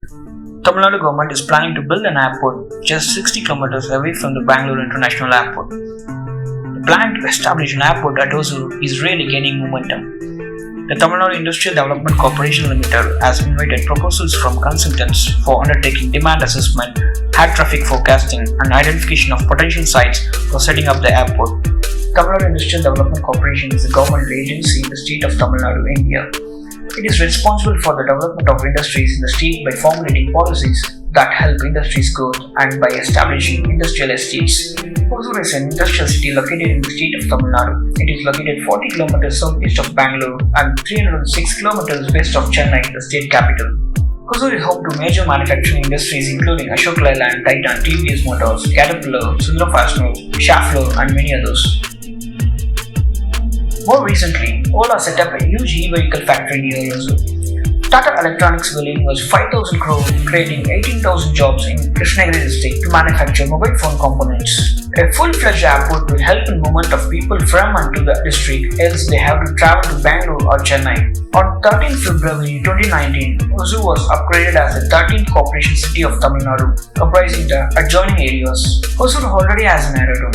Tamil Nadu government is planning to build an airport just 60 kilometers away from the Bangalore International Airport. The plan to establish an airport at Hosur is really gaining momentum. The Tamil Nadu Industrial Development Corporation Limited has invited proposals from consultants for undertaking demand assessment, air traffic forecasting, and identification of potential sites for setting up the airport. Tamil Nadu Industrial Development Corporation is a government agency in the state of Tamil Nadu, India. It is responsible for the development of industries in the state by formulating policies that help industries grow and by establishing industrial estates. Hosur is an industrial city located in the state of Tamil Nadu. It is located 40 km southeast of Bangalore and 306 km west of Chennai, the state capital. Hosur is home to major manufacturing industries including Ashok Leyland, Titan, TVS Motors, Caterpillar, Sundram Fasteners, Schaeffler, and many others. More recently, Ola set up a huge e-vehicle factory near Hosur. Tata Electronics will invest 5,000 crore, creating 18,000 jobs in Krishnagiri district to manufacture mobile phone components. A full-fledged airport will help in movement of people from and to the district, else they have to travel to Bangalore or Chennai. On 13 February 2019, Hosur was upgraded as the 13th corporation city of Tamil Nadu, comprising the adjoining areas. Hosur already has an aerodrome.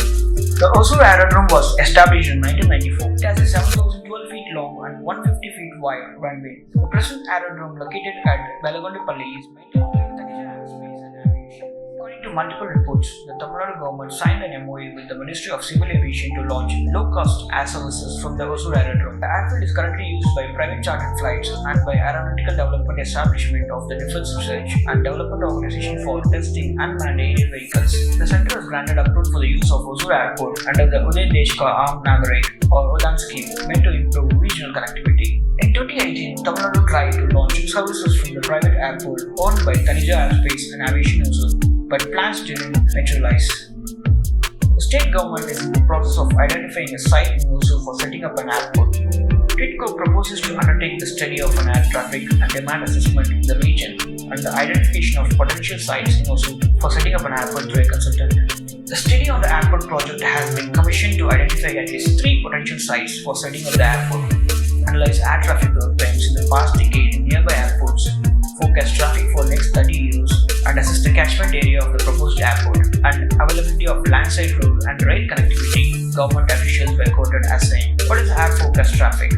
The Hosur Aerodrome was established in 1994. It has a 7,012 feet long and 150 feet wide runway. The present aerodrome located at Belagondipalli is maintained by Taneja Aerospace and Aviation. According to multiple reports, the Tamil Nadu government signed an MOU with the Ministry of Civil Aviation to launch low-cost air services from the Hosur Aerodrome. The airfield is currently used by private chartered flights and by Aeronautical Development Establishment of the Defence Research and Development Organization for testing unmanned aerial vehicles. The centre has granted approval for the use of Hosur Airport under the Uday Deshka Armed Nagarate or UDAN scheme meant to improve regional connectivity. In 2018, Tamil Nadu tried to launch services from the private airport owned by Taneja Aerospace and Aviation Hosur, but plans didn't materialize. The state government is in the process of identifying a site in Hosur for setting up an airport. TIDCO proposes to undertake the study of an air traffic and demand assessment in the region and the identification of potential sites in Hosur for setting up an airport through a consultant. The study on the airport project has been commissioned to identify at least 3 potential sites for setting up the airport, analyze air traffic growth trends in the past decade in nearby airports, forecast traffic for next 30 years, and assess the catchment area of the proposed airport and availability of landside road and rail connectivity. Government officials were quoted as saying, "What is air forecast traffic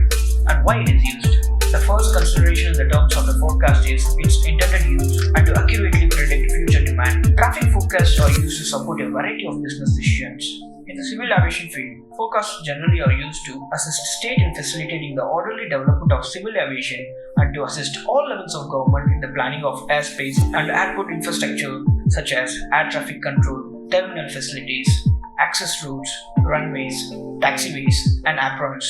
and why it is used?" The first consideration in the terms of the forecast is its intended use and to accurately predict future demand. Traffic forecasts are used to support a variety of business decisions. In the civil aviation field, forecasts generally are used to assist state in facilitating the orderly development of civil aviation and to assist all levels of government in the planning of airspace and airport infrastructure such as air traffic control, terminal facilities, access routes, runways, taxiways, and aprons.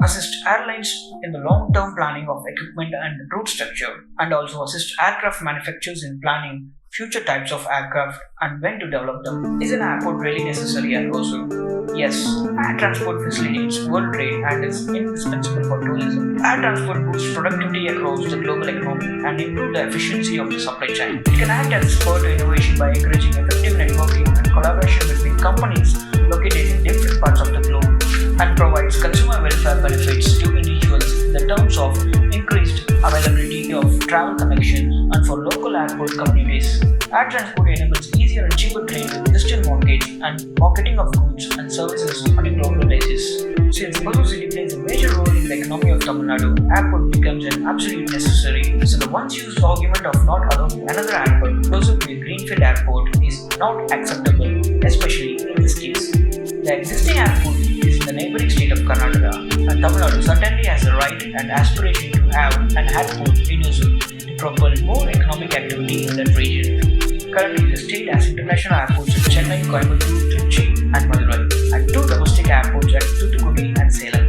Assist airlines in the long-term planning of equipment and route structure, and also assist aircraft manufacturers in planning future types of aircraft and when to develop them. Is an airport really necessary at Hosur? Yes, air transport facilitates world trade and is indispensable for tourism. Air transport boosts productivity across the global economy and improves the efficiency of the supply chain. It can act as a spur to innovation by encouraging effective networking and collaboration between companies located in different parts of the globe, and provides consumer welfare benefits to individuals in the terms of increased availability of travel connections and for local airport communities. Air transport enables easier and cheaper trade with distant markets and marketing of goods and services on a global basis. Since Hosur city plays a major role in the economy of Tamil Nadu, airport becomes an absolute necessary. So the once used argument of not allowing another airport closer to a greenfield airport is not acceptable, especially in this case. The existing airport is in the neighboring state of Karnataka, and Tamil Nadu certainly has the right and aspiration to have an airport in Hosur to propel more economic activity in that region. Currently, the state has international airports in Chennai, Coimbatore, Trichy, and Madurai, and 2 domestic airports at Thoothukudi and Salem.